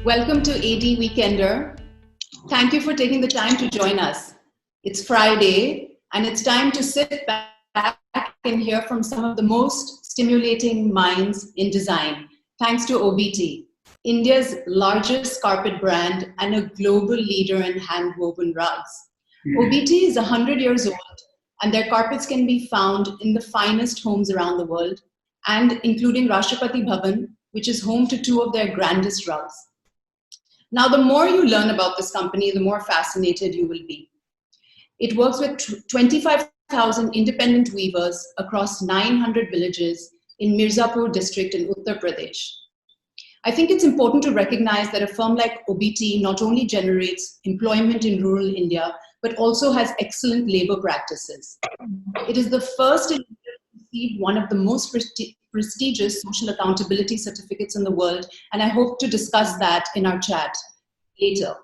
Welcome to AD Weekender. Thank you for taking the time to join us. It's Friday, and it's time to sit back and hear from some of the most stimulating minds in design, thanks to OBEETEE, India's largest carpet brand and a global leader in hand-woven rugs. OBEETEE is 100 years old, and their carpets can be found in the finest homes around the world, and including Rashtrapati Bhavan, which is home to two of their grandest rugs. Now, the more you learn about this company, the more fascinated you will be. It works with 25,000 independent weavers across 900 villages in Mirzapur district in Uttar Pradesh. I think it's important to recognize that a firm like OBEETEE not only generates employment in rural India, but also has excellent labor practices. It is the first in India to receive one of the most prestigious social accountability certificates in the world, and I hope to discuss that in our chat later.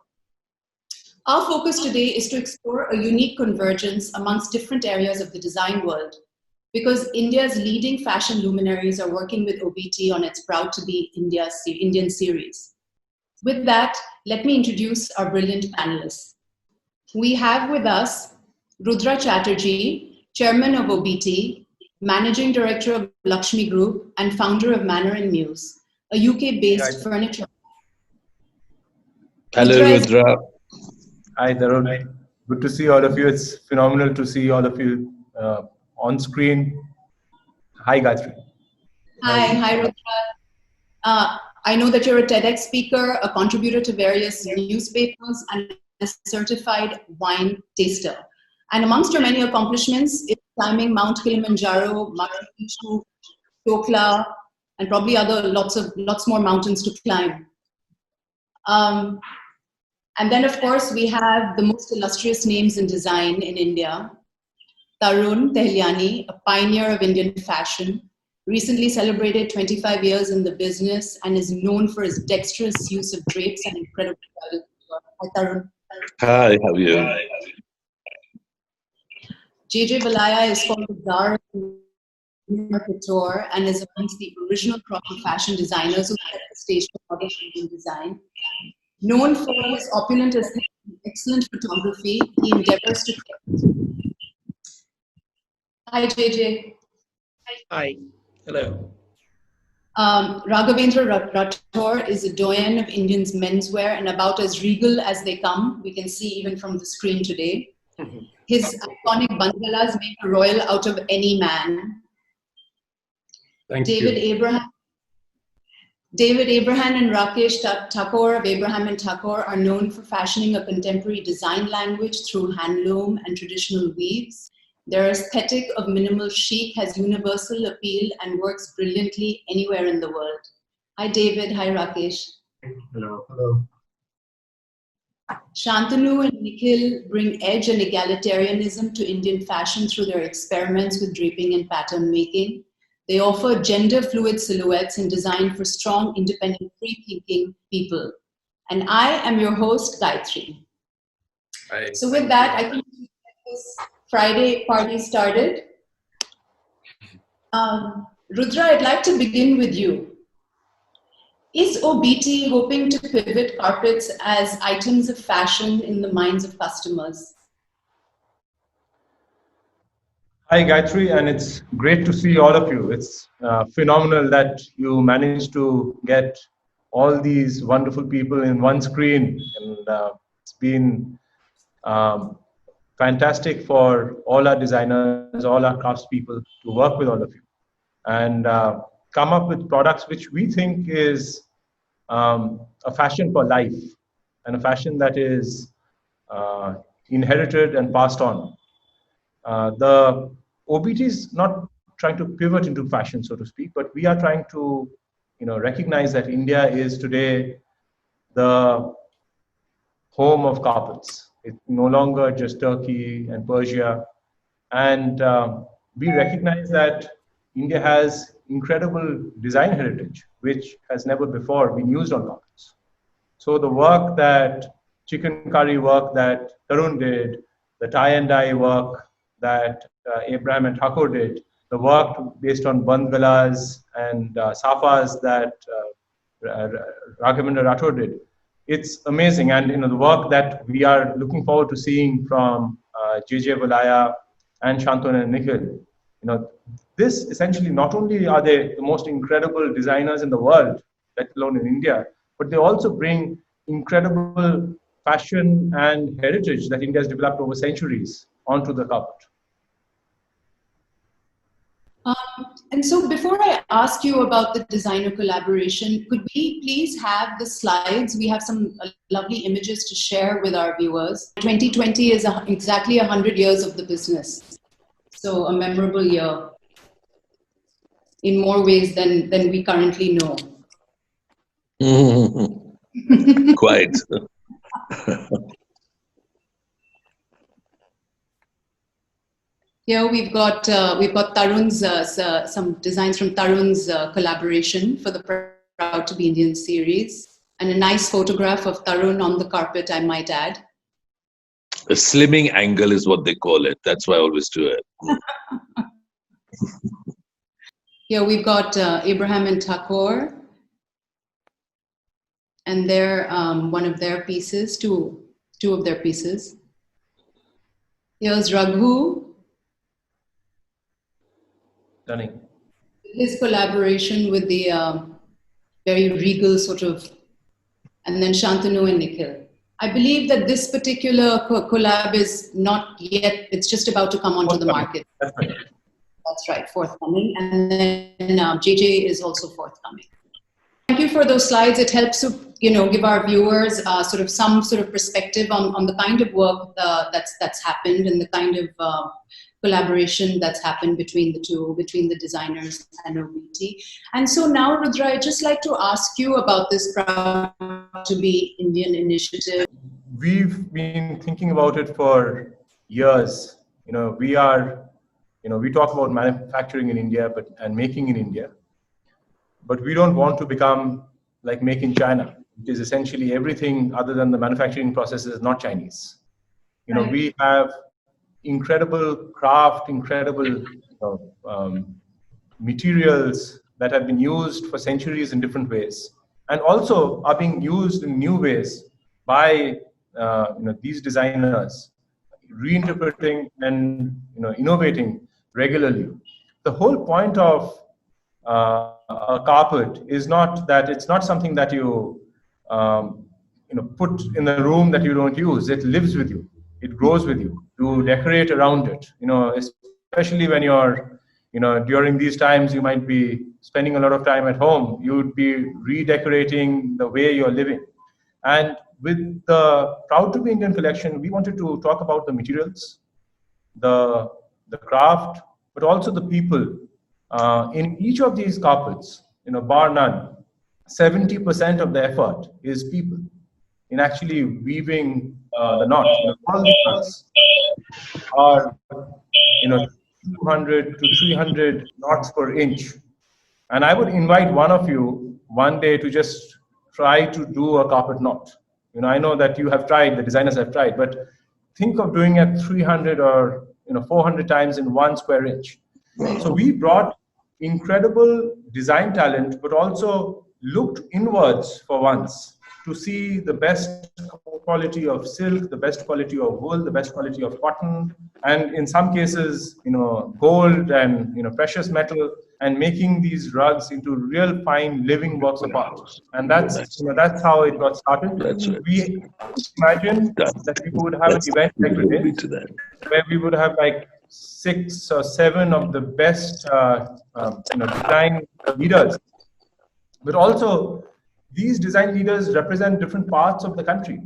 Our focus today is to explore a unique convergence amongst different areas of the design world, because India's leading fashion luminaries are working with OBEETEE on its Proud to be Indian series. With that, let me introduce our brilliant panelists. We have with us Rudra Chatterjee, Chairman of OBEETEE, Managing Director of Lakshmi Group, and founder of Manor and Muse, a UK-based furniture. Hello, Rudra. Hi, Tarun. Good to see all of you. It's phenomenal to see all of you on screen. Hi, Gayatri. Hi, Rudra. I know that you're a TEDx speaker, a contributor to various newspapers, and a certified wine taster. And amongst your many accomplishments is climbing Mount Kilimanjaro, Machu Picchu, Chokla, and probably lots more mountains to climb. And then, of course, we have the most illustrious names in design in India. Tarun Tahiliani, a pioneer of Indian fashion, recently celebrated 25 years in the business and is known for his dexterous use of drapes and incredible quality. Hi, Tarun. Hi, how are you? Valaya is called the Czar of Couture and is amongst the original crop of fashion designers who set the stage for modern Indian design. Known for his opulent aesthetic and excellent photography, he endeavors to create. Hi, JJ. Hi. Hello. Raghavendra Rathore is a doyen of Indians menswear and about as regal as they come. We can see even from the screen today. His iconic bungalows make a royal out of any man. David Abraham and Rakesh Thakore of Abraham and Thakore are known for fashioning a contemporary design language through handloom and traditional weaves. Their aesthetic of minimal chic has universal appeal and works brilliantly anywhere in the world. Hi, David. Hi, Rakesh. Hello. Hello. Shantanu and Nikhil bring edge and egalitarianism to Indian fashion through their experiments with draping and pattern making. They offer gender-fluid silhouettes and design for strong, independent, free-thinking people. And I am your host, Gayatri. Hi. So with that, I think we get this Friday party started. Rudra, I'd like to begin with you. Is OBEETEE hoping to pivot carpets as items of fashion in the minds of customers? Hi, Gayatri, and it's great to see all of you. It's phenomenal that you managed to get all these wonderful people in one screen, and it's been fantastic for all our designers, all our craftspeople to work with all of you and come up with products which we think is a fashion for life and a fashion that is inherited and passed on. The OBEETEE is not trying to pivot into fashion, so to speak, but we are trying to, recognize that India is today the home of carpets. It's no longer just Turkey and Persia, and we recognize that India has incredible design heritage, which has never before been used on carpets. So the work that chicken curry work that Tarun did, the tie and dye work that Abraham and Thakore did, the work based on bandgalas and safas that Raghavendra Rathore did, it's amazing. And the work that we are looking forward to seeing from JJ Valaya and Shantanu and Nikhil, this essentially, not only are they the most incredible designers in the world, let alone in India, but they also bring incredible fashion and heritage that India has developed over centuries onto the carpet. And so before I ask you about the designer collaboration, could we please have the slides? We have some lovely images to share with our viewers. 2020 is exactly 100 years of the business. So a memorable year in more ways than we currently know. Quite. Here we've got Tarun's some designs from Tarun's collaboration for the Proud to be Indian series, and a nice photograph of Tarun on the carpet, I might add. A slimming angle is what they call it. That's why I always do it. Here we've got Abraham and Thakore, and they're one of their pieces, two of their pieces. Here's Raghu. Stunning. His collaboration with the very regal sort of, and then Shantanu and Nikhil. I believe that this particular collab is not yet, it's just about to come onto the market. That's right. That's right, forthcoming. And then JJ is also forthcoming. Thank you for those slides. It helps to give our viewers sort of some sort of perspective on the kind of work that's happened and the kind of collaboration that's happened between the two, between the designers and OBEETEE. And so now, Rudra, I'd just like to ask you about this Proud to be Indian initiative. We've been thinking about it for years. We talk about manufacturing in India and making in India, but we don't want to become like Make in China, which is essentially everything other than the manufacturing process is not Chinese. Right. We have incredible craft, incredible materials that have been used for centuries in different ways, and also are being used in new ways by these designers, reinterpreting and innovating regularly. The whole point of a carpet is not that it's not something that you put in the room that you don't use. It lives with you. It grows with you. You decorate around it. Especially when you're during these times, you might be spending a lot of time at home. You would be redecorating the way you're living. And with the Proud to be Indian collection, we wanted to talk about the materials, the craft, but also the people. In each of these carpets, bar none, 70% of the effort is people in actually weaving the knots. All these knots are 200 to 300 knots per inch. And I would invite one of you one day to just try to do a carpet knot. I know that you have tried, the designers have tried, but think of doing it 300 or 400 times in 1 square inch. So we brought incredible design talent, but also looked inwards for once to see the best quality of silk, the best quality of wool, the best quality of cotton, and in some cases, gold and precious metal, and making these rugs into real fine living works of art. And that's how it got started. We imagined that we would have an event like today, where we would have like 6 or 7 of the best design leaders, but also these design leaders represent different parts of the country.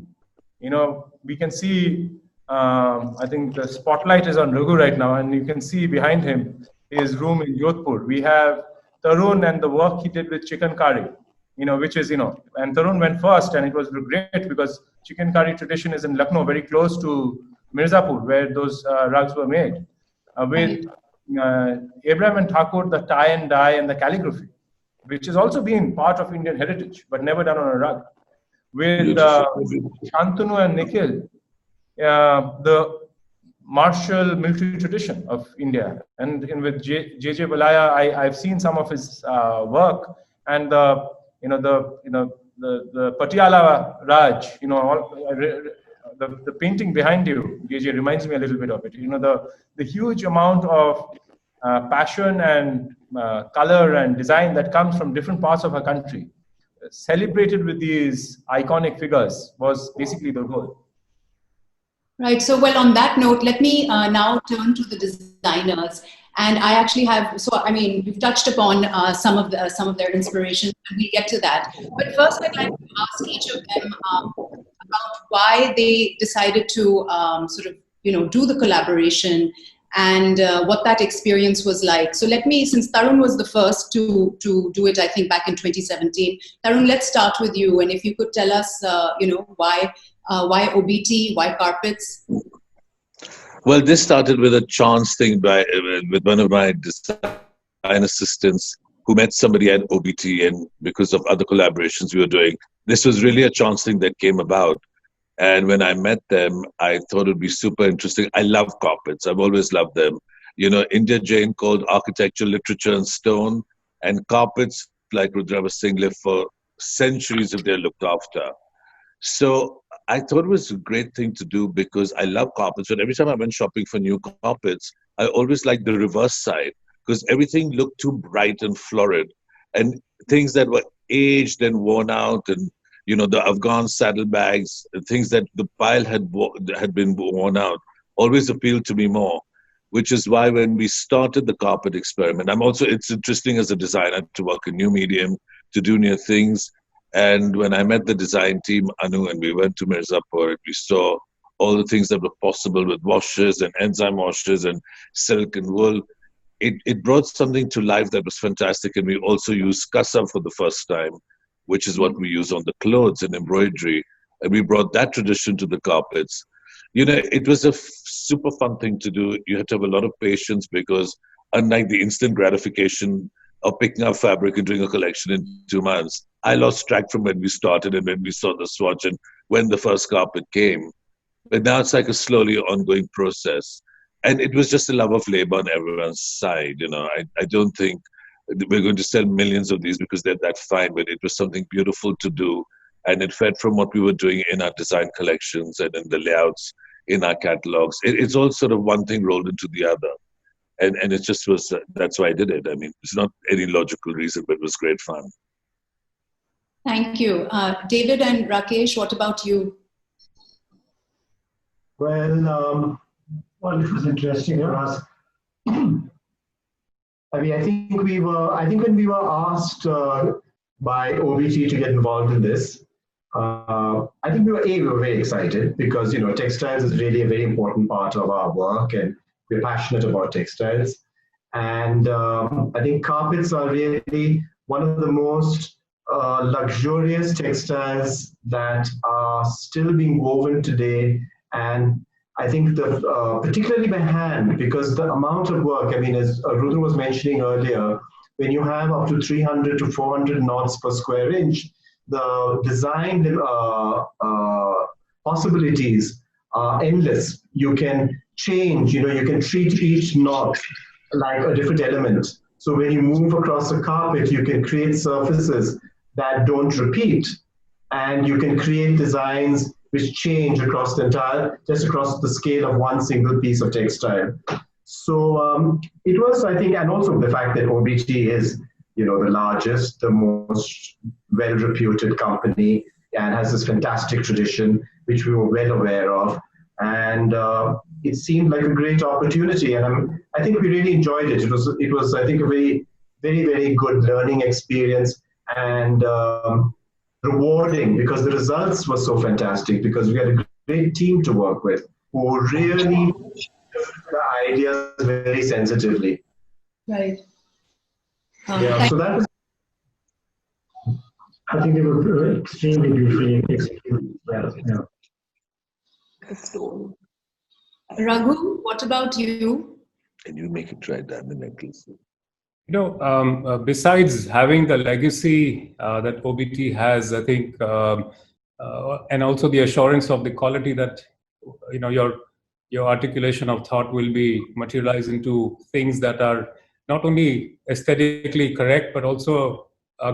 We can see, I think the spotlight is on Raghu right now, and you can see behind him his room in Jodhpur. We have Tarun and the work he did with chicken curry, which is, and Tarun went first, and it was great because chicken curry tradition is in Lucknow, very close to Mirzapur, where those rugs were made. With Abraham and Thakore, the tie and dye and the calligraphy, which has also been part of Indian heritage, but never done on a rug. With Shantanu and Nikhil, the martial military tradition of India. And with JJ Valaya, I've seen some of his work, and the the Patiala Raj, the painting behind you, JJ, reminds me a little bit of it. The huge amount of passion and color and design that comes from different parts of our country, celebrated with these iconic figures, was basically the goal. Right. So, well, on that note, let me now turn to the designers. And I actually have, you've touched upon some of their inspirations, and we'll get to that. But first, I'd like to ask each of them about why they decided to do the collaboration and what that experience was like. So let me, since Tarun was the first to do it, I think back in 2017. Tarun, let's start with you. And if you could tell us, why OBEETEE, why carpets? Well, this started with a chance thing with one of my design assistants who met somebody at OBEETEE, and because of other collaborations we were doing, this was really a chance thing that came about. And when I met them, I thought it'd be super interesting. I love carpets. I've always loved them. India Jain called architecture, literature, and stone, and carpets, like Rudra was saying, live for centuries if they're looked after. So I thought it was a great thing to do because I love carpets. But every time I went shopping for new carpets, I always liked the reverse side because everything looked too bright and florid. And things that were aged and worn out, and the Afghan saddlebags, things that the pile had been worn out, always appealed to me more. Which is why when we started the carpet experiment, it's interesting as a designer to work in new medium, to do new things. And when I met the design team, Anu, and we went to Mirzapur, we saw all the things that were possible with washes and enzyme washes and silk and wool. It brought something to life that was fantastic. And we also used kasa for the first time, which is what we use on the clothes and embroidery. And we brought that tradition to the carpets. It was a super fun thing to do. You had to have a lot of patience because unlike the instant gratification of picking up fabric and doing a collection in 2 months, I lost track from when we started and when we saw the swatch and when the first carpet came. But now it's like a slowly ongoing process. And it was just a love of labor on everyone's side. I don't think we're going to sell millions of these because they're that fine, but it was something beautiful to do. And it fed from what we were doing in our design collections and in the layouts in our catalogs. It's all sort of one thing rolled into the other. And it just was, that's why I did it. I mean, it's not any logical reason, but it was great fun. Thank you. David and Rakesh, what about you? Well, it was interesting for us. I think when we were asked by OBEETEE to get involved in this, I think we were very excited because, textiles is really a very important part of our work and we're passionate about textiles. And I think carpets are really one of the most luxurious textiles that are still being woven today. And I think particularly by hand, because the amount of work, as Rudra was mentioning earlier, when you have up to 300 to 400 knots per square inch, the design possibilities are endless. You can change, you can treat each knot like a different element. So when you move across a carpet, you can create surfaces that don't repeat. And you can create designs which change across across the scale of one single piece of textile. So it was, I think, and also the fact that OBEETEE is, the largest, the most well-reputed company and has this fantastic tradition, which we were well aware of. And it seemed like a great opportunity. And I think we really enjoyed it. It was, I think, a very, very, very good learning experience and rewarding because the results were so fantastic because we had a great team to work with who really took the ideas very sensitively. Right. So that was. I think they were extremely beautifully executed. Yeah. Raghu, what about you? Can you make it right down the necklace? Besides having the legacy that OBEETEE has, I think, and also the assurance of the quality that, your articulation of thought will be materialized into things that are not only aesthetically correct, but also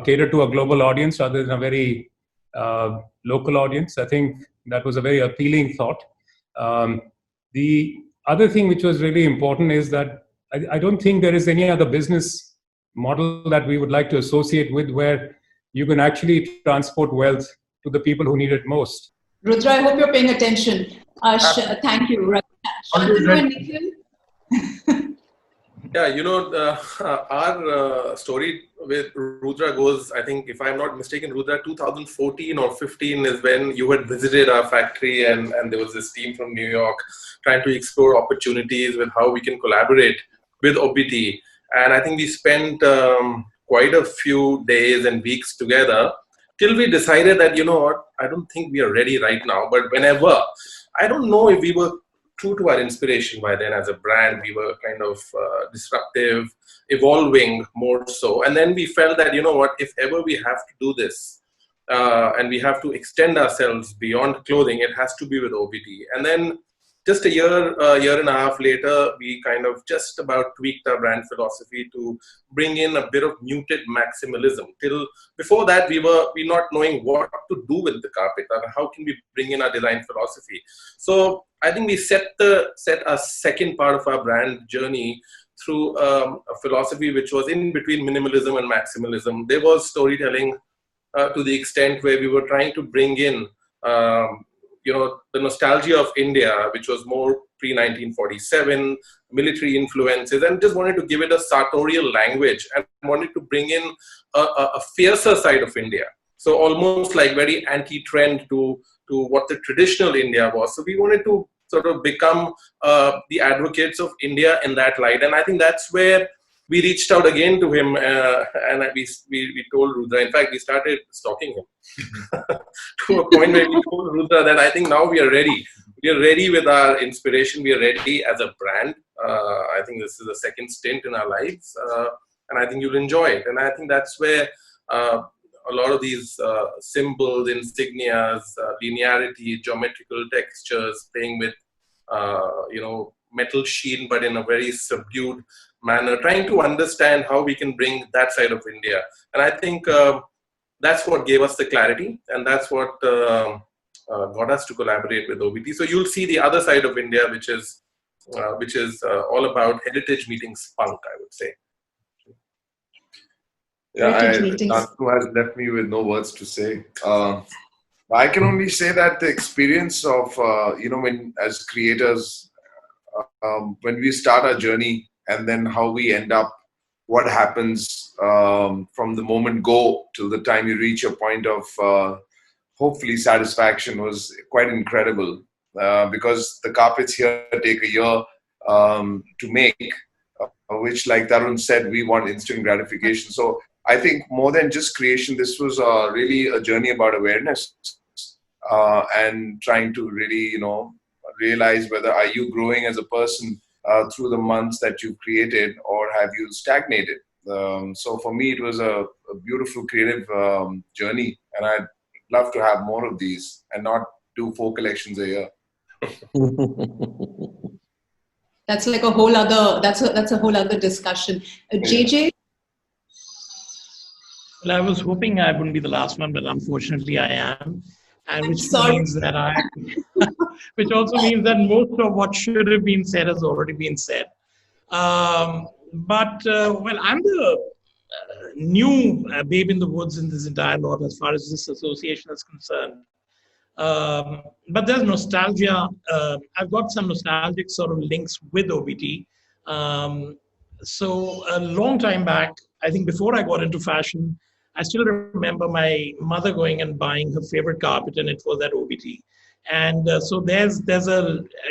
cater to a global audience rather than a very local audience. I think that was a very appealing thought. The other thing which was really important is that I don't think there is any other business model that we would like to associate with where you can actually transport wealth to the people who need it most. Rudra, I hope you're paying attention. Thank you. Shantanu and Nikhil? Yeah, our story with Rudra goes, I think, if I'm not mistaken, Rudra, 2014 or 15 is when you had visited our factory, and there was this team from New York trying to explore opportunities with how we can collaborate with OBEETee. And I think we spent quite a few days and weeks together till we decided that, you know what, I don't think we are ready right now. But whenever, I don't know if we were true to our inspiration by then as a brand. We were kind of disruptive, evolving more so. And then we felt that, you know what, if ever we have to do this and we have to extend ourselves beyond clothing, it has to be with OBEETee. And then just a year and a half later, we kind of just about tweaked our brand philosophy to bring in a bit of muted maximalism. Till before that, we not knowing what to do with the carpet and how can we bring in our design philosophy. So I think we set a second part of our brand journey through a philosophy which was in between minimalism and maximalism. There was storytelling to the extent where we were trying to bring in the nostalgia of India, which was more pre-1947, military influences, and just wanted to give it a sartorial language and wanted to bring in a fiercer side of India. So almost like very anti-trend to what the traditional India was. So we wanted to sort of become the advocates of India in that light. And I think that's where we reached out again to him and we told Rudra, in fact, we started stalking him to a point where we told Rudra that I think now we are ready. We are ready with our inspiration. We are ready as a brand. I think this is the second stint in our lives. And I think you'll enjoy it. And I think that's where a lot of these symbols, insignias, linearity, geometrical textures, playing with, metal sheen, but in a very subdued manner, trying to understand how we can bring that side of India. And I think that's what gave us the clarity, and that's what got us to collaborate with OBEETee. So you'll see the other side of India, which is all about heritage meeting spunk, I would say. Yeah, Shantanu has left me with no words to say. I can only say that the experience of, when as creators, when we start our journey and then how we end up, what happens from the moment go till the time you reach a point of hopefully satisfaction was quite incredible because the carpets here take a year to make, which, like Tarun said, we want instant gratification. So I think more than just creation, this was really a journey about awareness and trying to really, realize whether are you growing as a person through the months that you've created, or have you stagnated. So for me, it was a beautiful creative journey, and I'd love to have more of these and not do 4 collections a year. That's like a whole other. That's a whole other discussion. JJ. Well, I was hoping I wouldn't be the last one, but unfortunately I am. And which means that which also means that most of what should have been said has already been said. Well, I'm the new babe in the woods in this entire lot as far as this association is concerned. But there's nostalgia. I've got some nostalgic sort of links with OBEETee. So a long time back, I think before I got into fashion, I still remember my mother going and buying her favorite carpet, and it was at OBEETee. And so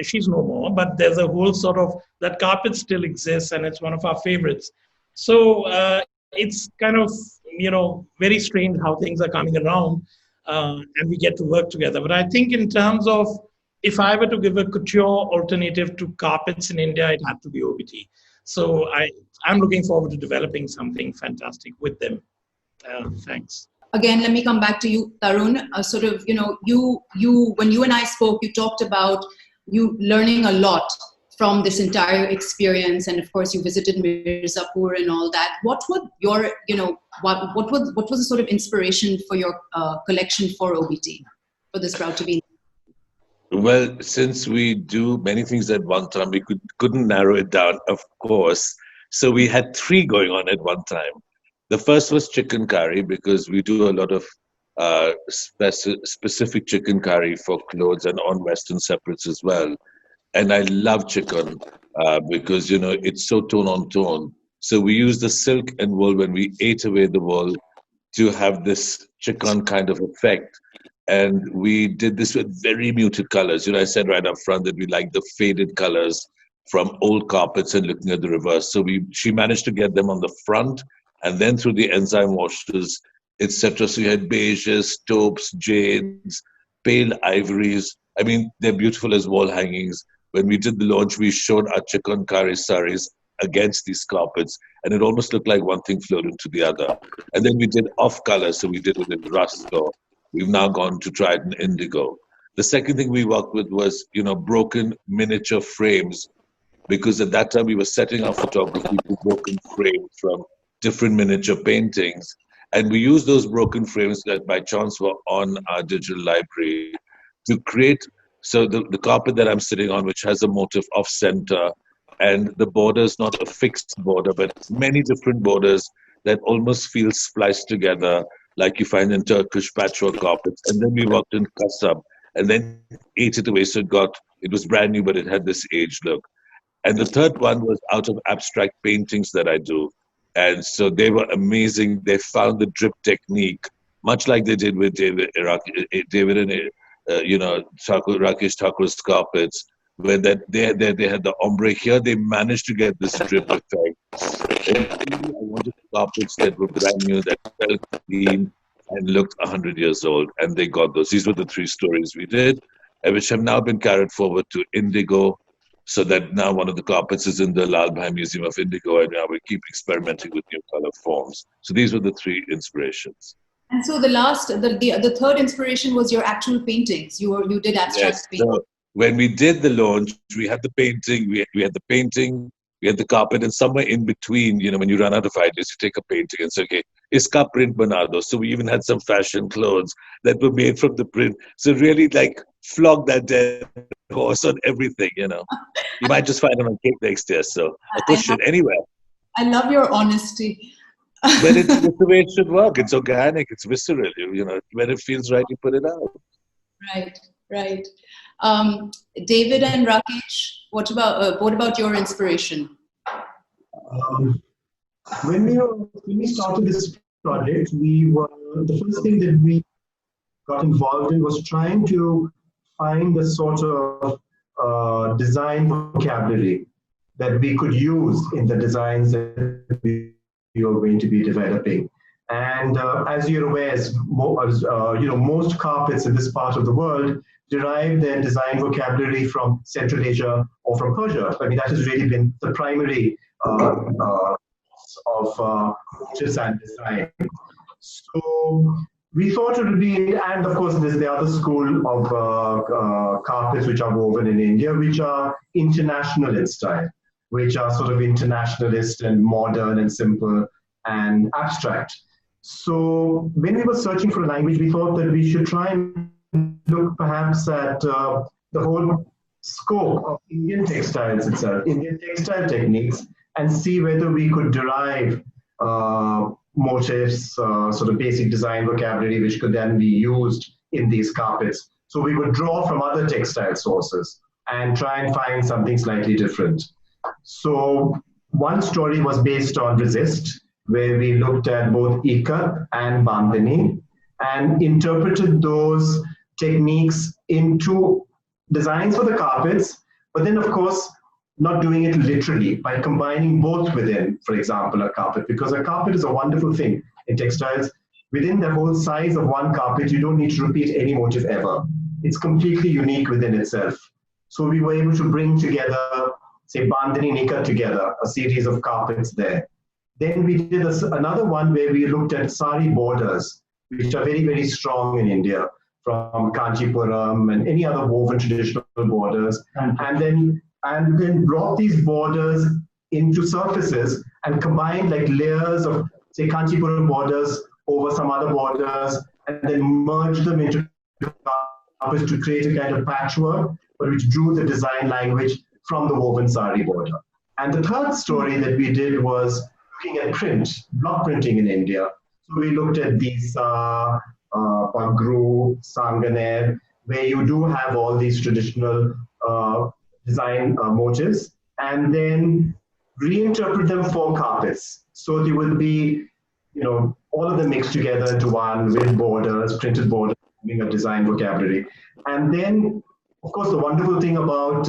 she's no more, but there's a whole sort of, that carpet still exists, and it's one of our favorites. So it's kind of, very strange how things are coming around and we get to work together. But I think in terms of, if I were to give a couture alternative to carpets in India, it had to be OBEETee. So I'm looking forward to developing something fantastic with them. Thanks. Again, let me come back to you, Tarun. When you and I spoke, you talked about you learning a lot from this entire experience, and of course you visited Mirzapur and all that, what would your, what was the sort of inspiration for your collection for OBEETEE, for this Proud to Be? Well, since we do many things at one time, we couldn't narrow it down, of course. So we had 3 going on at one time. The first was chicken curry, because we do a lot of specific chicken curry for clothes and on Western separates as well. And I love chicken because, it's so tone on tone. So we use the silk and wool when we ate away the wool to have this chicken kind of effect. And we did this with very muted colors. I said right up front that we like the faded colors from old carpets and looking at the reverse. So she managed to get them on the front and then through the enzyme washes, etc. So you had beiges, taupes, jades, pale ivories. I mean, they're beautiful as wall hangings. When we did the launch, we showed our chicken curry saris against these carpets, and it almost looked like one thing flowed into the other. And then we did off color, so we did it in rust, or we've now gone to try it in indigo. The second thing we worked with was, broken miniature frames, because at that time we were setting up photography to broken frames from different miniature paintings. And we used those broken frames that by chance were on our digital library to create, so the carpet that I'm sitting on, which has a motif off center, and the border is not a fixed border, but many different borders that almost feel spliced together, like you find in Turkish patchwork carpets. And then we worked in custom and then ate it away. So it was brand new, but it had this aged look. And the third one was out of abstract paintings that I do. And so they were amazing. They found the drip technique, much like they did with David and Rakesh Thakur's carpets, where they had the ombre. Here they managed to get this drip effect. And I wanted carpets that were brand new, that felt clean and looked 100 years old, and they got those. These were the 3 stories we did, which have now been carried forward to indigo, so that now one of the carpets is in the Lal Bhai Museum of Indigo, and now we keep experimenting with new color forms. So these were the 3 inspirations. And so the third inspiration was your actual paintings. You did abstract painting. So when we did the launch, we had the painting, we had the painting, we had the carpet, and somewhere in between, when you run out of ideas, you take a painting and say, okay, iska print bana do. So we even had some fashion clothes that were made from the print. So really flog that dead horse on everything, You might just find them on cake next year. So a cushion anywhere. I love your honesty. But it's the way it should work. It's organic. It's visceral. When it feels right, you put it out. Right. David and Rakesh, what about your inspiration? When we started this project, the first thing that we got involved in was trying to find a sort of design vocabulary that we could use in the designs that we are going to be developing. And as you're aware, most carpets in this part of the world derive their design vocabulary from Central Asia or from Persia. I mean, that has really been the primary of motifs and design. So we thought it would be, and of course there's the other school of carpets which are woven in India, which are international in style, which are sort of internationalist and modern and simple and abstract. So when we were searching for a language, we thought that we should try and look perhaps at the whole scope of Indian textiles itself, Indian textile techniques, and see whether we could derive motifs, sort of basic design vocabulary, which could then be used in these carpets. So we would draw from other textile sources and try and find something slightly different. So one story was based on resist, where we looked at both ikat and bandhani and interpreted those techniques into designs for the carpets, but then of course not doing it literally, by combining both within, for example, a carpet, because a carpet is a wonderful thing in textiles. Within the whole size of one carpet, you don't need to repeat any motif ever. It's completely unique within itself. So we were able to bring together, say, bandhani and ikat together, a series of carpets there. Then we did another one where we looked at sari borders, which are very, very strong in India, from Kanchipuram and any other woven traditional borders. And then and then brought these borders into surfaces and combined like layers of, say, Kanchipuram borders over some other borders, and then merged them into carpets to create a kind of patchwork, but which drew the design language from the woven sari border. And the third story that we did was looking at print, block printing in India. So we looked at these Pagru, Sanganer, where you do have all these traditional design motifs, and then reinterpret them for carpets. So they will be, all of them mixed together into one with borders, printed borders, having a design vocabulary. And then, of course, the wonderful thing about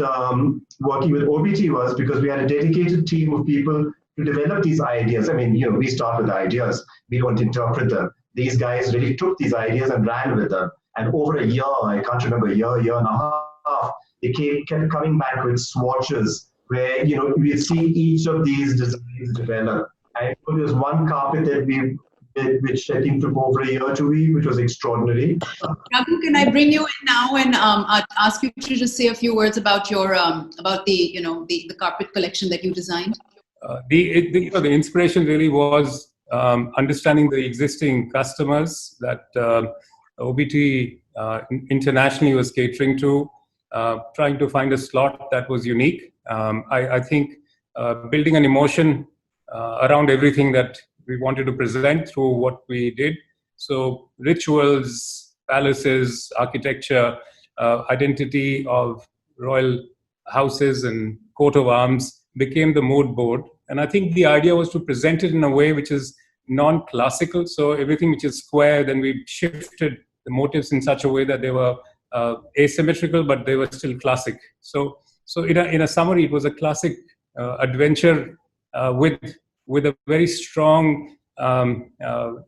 working with OBEETEE was because we had a dedicated team of people to develop these ideas. I mean, we start with ideas, we don't interpret them. These guys really took these ideas and ran with them. And over a year, I can't remember, year and a half, they kept coming back with swatches where, we see each of these designs develop. And there's one carpet that we did, which I think took over a year to weave, which was extraordinary. Raghu, can I bring you in now and ask you to just say a few words about your about the carpet collection that you designed? The inspiration really was understanding the existing customers that OBEETEE internationally was catering to, trying to find a slot that was unique. I think building an emotion around everything that we wanted to present through what we did. So rituals, palaces, architecture, identity of royal houses and coat of arms became the mood board. And I think the idea was to present it in a way which is non-classical. So everything which is square, then we shifted the motifs in such a way that they were asymmetrical, but they were still classic. So in a summary, it was a classic adventure with a very strong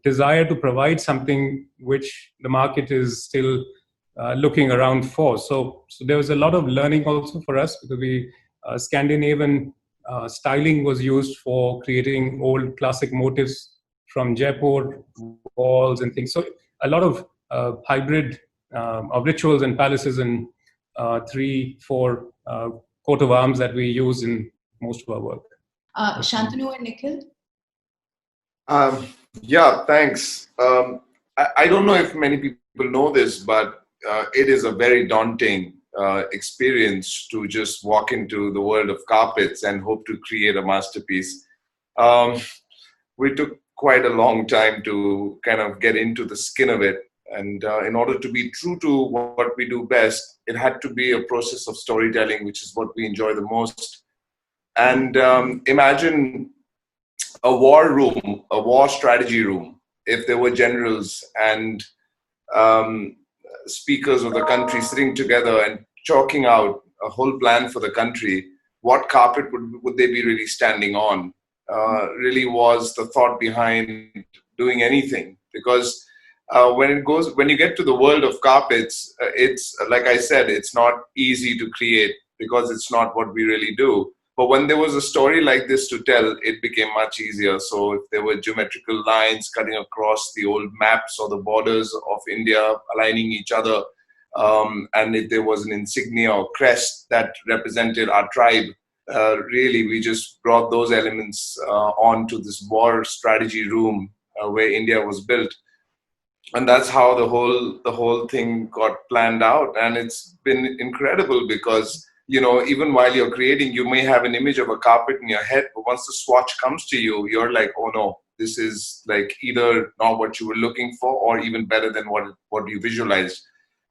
desire to provide something which the market is still looking around for. So there was a lot of learning also for us, because Scandinavian styling was used for creating old classic motifs from Jaipur walls and things. So a lot of hybrid of rituals and palaces and 3-4 coat of arms that we use in most of our work. Shantanu and Nikhil? Yeah, thanks. I don't know if many people know this, but it is a very daunting experience to just walk into the world of carpets and hope to create a masterpiece. We took quite a long time to kind of get into the skin of it. And in order to be true to what we do best, it had to be a process of storytelling, which is what we enjoy the most. And imagine a war room, a war strategy room, if there were generals and speakers of the country sitting together and chalking out a whole plan for the country, what carpet would they be really standing on? Really was the thought behind doing anything. Because when you get to the world of carpets, it's, like I said, it's not easy to create because it's not what we really do. But when there was a story like this to tell, it became much easier. So if there were geometrical lines cutting across the old maps or the borders of India aligning each other, and if there was an insignia or crest that represented our tribe, really we just brought those elements onto this war strategy room where India was built. And that's how the whole thing got planned out. And it's been incredible because, even while you're creating, you may have an image of a carpet in your head, but once the swatch comes to you, you're like, oh no, this is like either not what you were looking for or even better than what you visualized.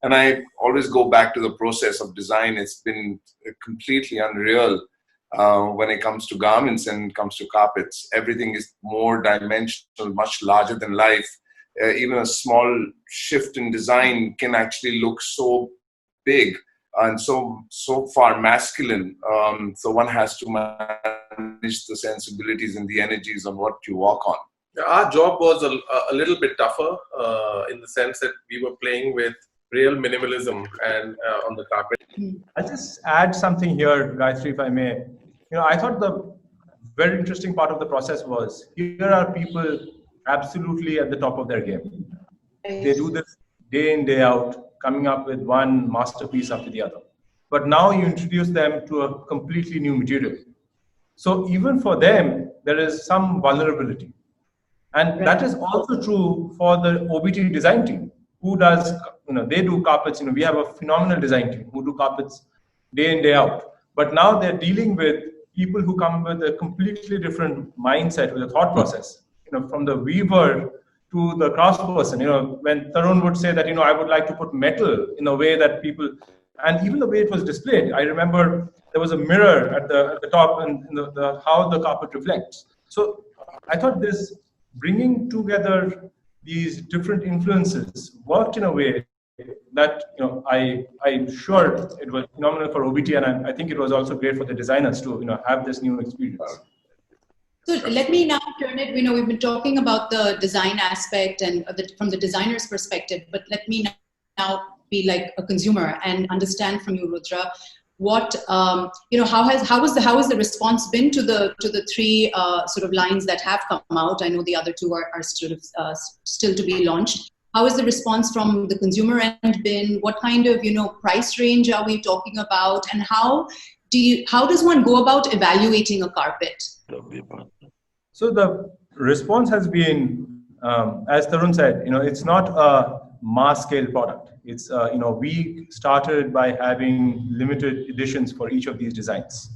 And I always go back to the process of design. It's been completely unreal when it comes to garments and comes to carpets. Everything is more dimensional, much larger than life. Even a small shift in design can actually look so big and so far masculine. So one has to manage the sensibilities and the energies on what you walk on. Our job was a little bit tougher in the sense that we were playing with real minimalism and on the carpet. I'll just add something here, Gayatri, if I may. I thought the very interesting part of the process was, here are people absolutely at the top of their game. They do this day in, day out, coming up with one masterpiece after the other. but now you introduce them to a completely new material. So even for them, there is some vulnerability. And that is also true for the OBT design team, who does, they do carpets. We have a phenomenal design team who do carpets day in, day out. But now they're dealing with people who come with a completely different mindset, with a thought process, from the weaver to the craftsperson. When Tarun would say that, I would like to put metal in a way that people, and even the way it was displayed. I remember there was a mirror at the top and how the carpet reflects. So I thought this bringing together these different influences worked in a way that I'm sure it was phenomenal for OBT, and I think it was also great for the designers to have this new experience. So let me now turn it. We've been talking about the design aspect and from the designer's perspective, but let me now be like a consumer and understand from you, Rudra, what how has the response been to the three sort of lines that have come out? I know the other two are sort of still to be launched. How has the response from the consumer end been? What kind of price range are we talking about? And how does one go about evaluating a carpet? So the response has been, as Tarun said, it's not a mass scale product. It's we started by having limited editions for each of these designs,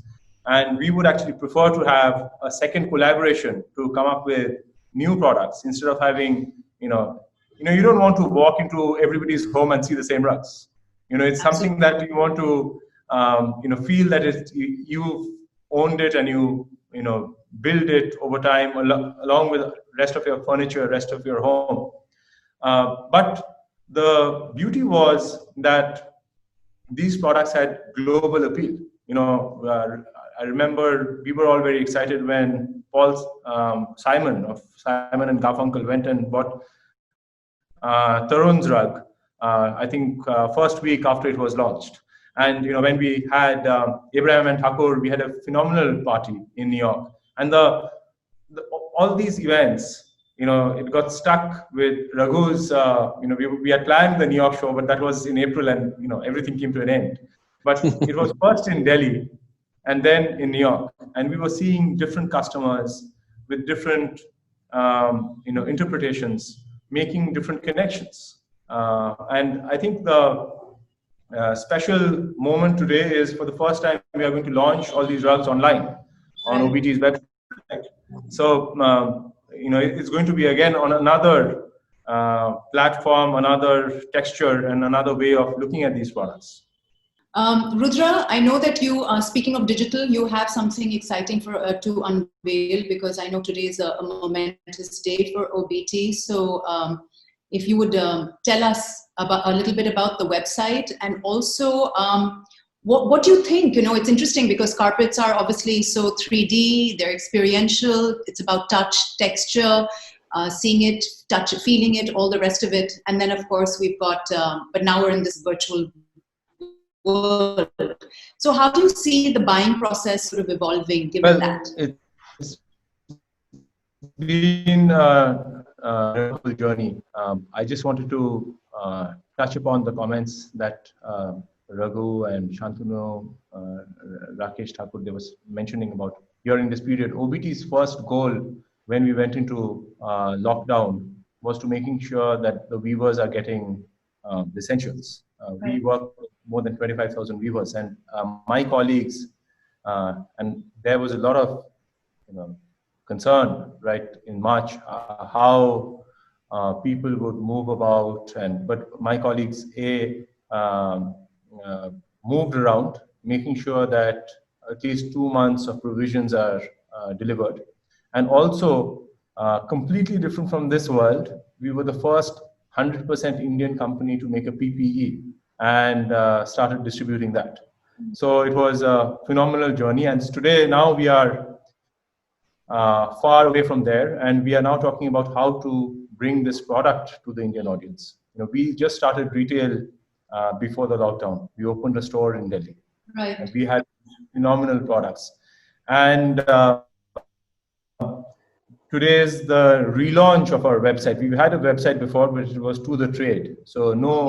and we would actually prefer to have a second collaboration to come up with new products instead of having you don't want to walk into everybody's home and see the same rugs. It's something that you want to feel that you've owned it and you build it over time along with the rest of your furniture, rest of your home. But the beauty was that these products had global appeal. I remember we were all very excited when Paul Simon of Simon and Garfunkel went and bought Tarun's rug, I think first week after it was launched. And when we had Abraham and Thakore, we had a phenomenal party in New York. And all these events, it got stuck with Raghu's. We had planned the New York show, but that was in April, and everything came to an end. But it was first in Delhi, and then in New York, and we were seeing different customers with different, interpretations, making different connections. And I think the special moment today is for the first time we are going to launch all these rugs online on OBT's website. So it's going to be again on another platform, another texture, and another way of looking at these products. Rudra, I know that you, speaking of digital, you have something exciting to unveil, because I know today is a momentous day for OBEETEE. So if you would tell us a little bit about the website, and also what do you think? It's interesting because carpets are obviously so 3D, they're experiential, it's about touch, texture, seeing it, touch, feeling it, all the rest of it. And then of course we've got, but now we're in this virtual world. So how do you see the buying process sort of evolving given that? It's been a journey. I just wanted to touch upon the comments that Raghu and Shantanu, Rakesh Thakur, they was mentioning about during this period. OBEETEE's first goal when we went into lockdown was to making sure that the weavers are getting the essentials. We work with more than 25,000 weavers, and my colleagues, and there was a lot of concern right in March how people would move about, but my colleagues moved around, making sure that at least 2 months of provisions are delivered. And also, completely different from this world, we were the first 100% Indian company to make a PPE and started distributing that. So it was a phenomenal journey. And today, now we are far away from there, and we are now talking about how to bring this product to the Indian audience. We just started retail before the lockdown. We opened a store in Delhi. Right. And we had phenomenal products. And today is the relaunch of our website. We had a website before, but it was to the trade. So no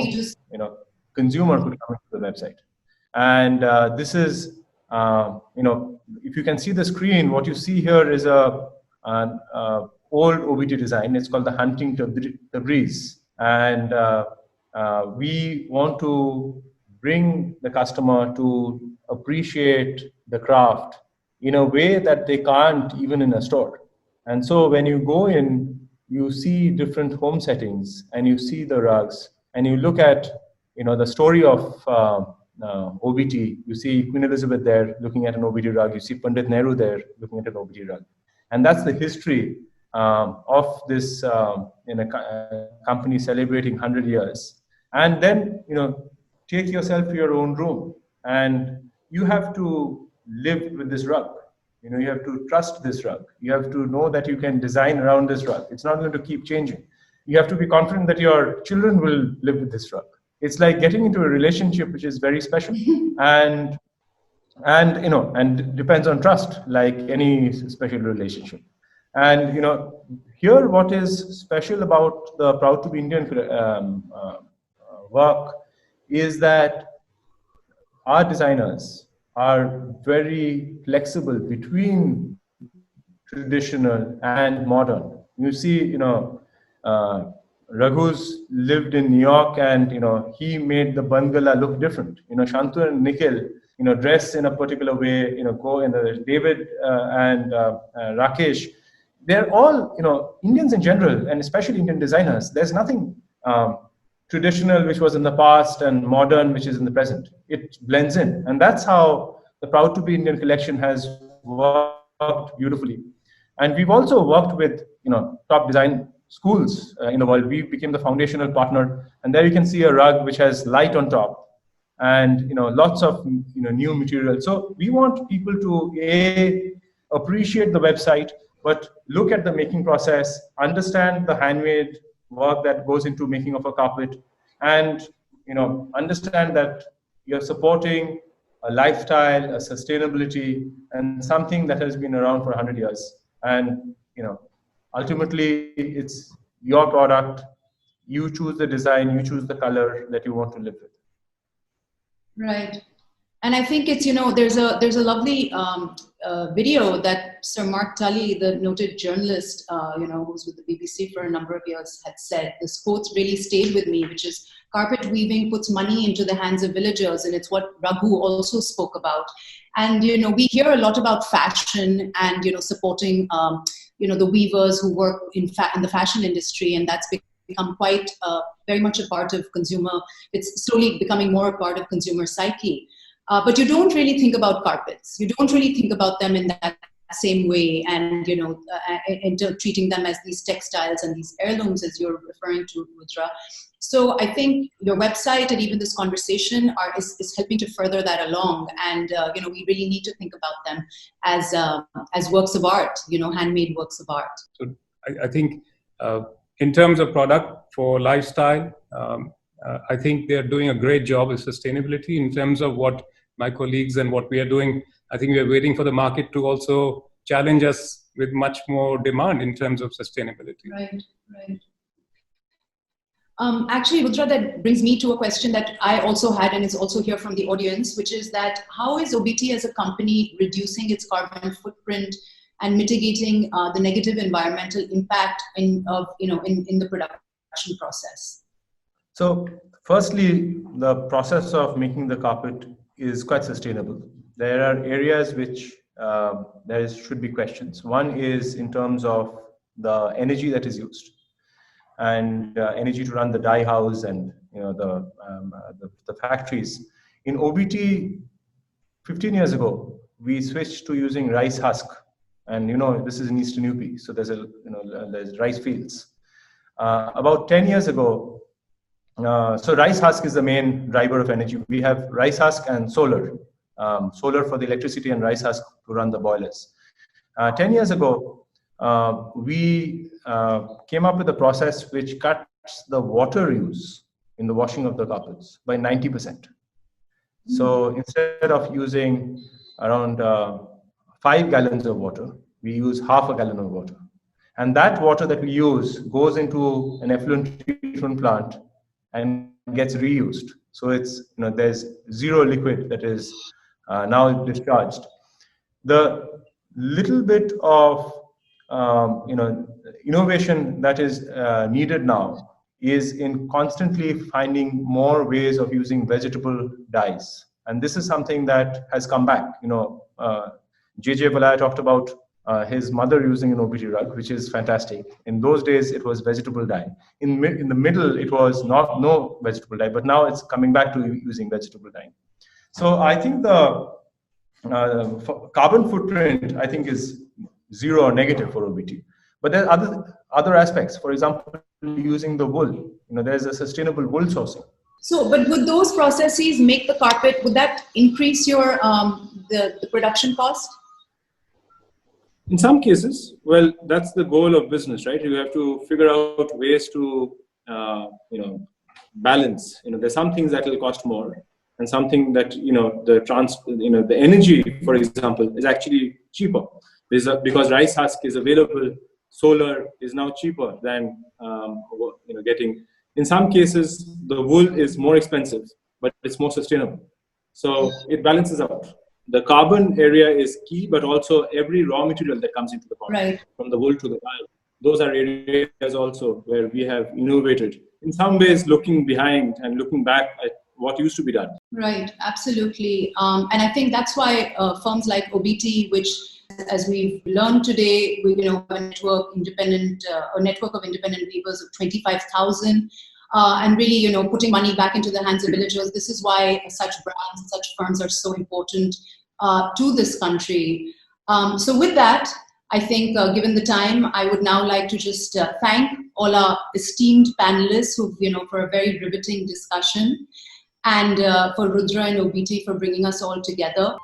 consumer could come into the website. And this is, if you can see the screen, what you see here is an old OBEETee design. It's called the Hunting Tabriz. And we want to bring the customer to appreciate the craft in a way that they can't even in a store. And so when you go in, you see different home settings and you see the rugs and you look at, the story of OBEETee. You see Queen Elizabeth there looking at an OBEETee rug. You see Pandit Nehru there looking at an OBEETee rug. And that's the history of this company celebrating 100 years. And then, take yourself to your own room and you have to live with this rug. You have to trust this rug. You have to know that you can design around this rug. It's not going to keep changing. You have to be confident that your children will live with this rug. It's like getting into a relationship which is very special and depends on trust, like any special relationship. And here what is special about the Proud to be Indian work is that our designers are very flexible between traditional and modern. You see, Raghu's lived in New York and, he made the Bangala look different. Shantanu and Nikhil, dress in a particular way, go in David and Rakesh. They're all, Indians in general, and especially Indian designers. There's nothing traditional which was in the past and modern which is in the present. It blends in. And that's how the Proud to be Indian collection has worked beautifully. And we've also worked with, top design schools in the world. We became the foundational partner. And there you can see a rug which has light on top and, lots of, new material. So we want people to appreciate the website, but look at the making process, understand the handmade work that goes into making of a carpet, and understand that you're supporting a lifestyle, a sustainability, and something that has been around for 100 years. And ultimately, it's your product. You choose the design, you choose the color that you want to live with. Right. And I think it's, there's a lovely video that Sir Mark Tully, the noted journalist, who's with the BBC for a number of years, had said. This quote really stayed with me, which is, carpet weaving puts money into the hands of villagers. And it's what Raghu also spoke about. And, we hear a lot about fashion and, supporting, the weavers who work in the fashion industry. And that's become quite very much a part of consumer. It's slowly becoming more a part of consumer psyche. But you don't really think about carpets. You don't really think about them in that same way, and into treating them as these textiles and these heirlooms, as you're referring to, Rudra. So I think your website and even this conversation is helping to further that along. And we really need to think about them as works of art, handmade works of art. So I think in terms of product for lifestyle, I think they're doing a great job with sustainability. In terms of what my colleagues and what we are doing, I think we are waiting for the market to also challenge us with much more demand in terms of sustainability. Right. Actually, Rudra, that brings me to a question that I also had, and is also here from the audience, which is that how is OBEETee as a company reducing its carbon footprint and mitigating the negative environmental impact in the production process? So firstly, the process of making the carpet is quite sustainable. There are areas which should be questions. One is in terms of the energy that is used, and energy to run the dye house and the factories. In OBEETee, 15 years ago, we switched to using rice husk, and this is in Eastern UP, so there's rice fields. About 10 years ago, so rice husk is the main driver of energy. We have rice husk and solar for the electricity and rice husk to run the boilers. 10 years ago, we came up with a process which cuts the water use in the washing of the carpets by 90%. So instead of using around 5 gallons of water, we use half a gallon of water. And that water that we use goes into an effluent treatment plant and gets reused. So it's, there's zero liquid that is now discharged. The little bit of innovation that is needed now is in constantly finding more ways of using vegetable dyes, and this is something that has come back. JJ Valaya talked about his mother using an OBEETee rug, which is fantastic. In those days, it was vegetable dye. In the middle, it was no vegetable dye, but now it's coming back to using vegetable dye. So I think the carbon footprint, I think, is zero or negative for OBEETee. But there are other aspects. For example, using the wool. There's a sustainable wool sourcing. So, but would those processes make the carpet? Would that increase your the production cost? In some cases, well, that's the goal of business, right? You have to figure out ways to, balance. There's some things that will cost more, and something that the energy, for example, is actually cheaper because rice husk is available. Solar is now cheaper than getting. In some cases, the wool is more expensive, but it's more sustainable. So it balances out. The carbon area is key, but also every raw material that comes into the pot, right, from the wool to the dye. Those are areas also where we have innovated. In some ways, looking behind and looking back at what used to be done. Right, absolutely. And I think that's why firms like OBEETee, which, as we've learned today, we have a network of independent weavers of 25,000, and really putting money back into the hands of villagers. This is why such brands, such firms are so important to this country. So with that, I think given the time, I would now like to just thank all our esteemed panelists who, for a very riveting discussion, and for Rudra and OBEETee for bringing us all together.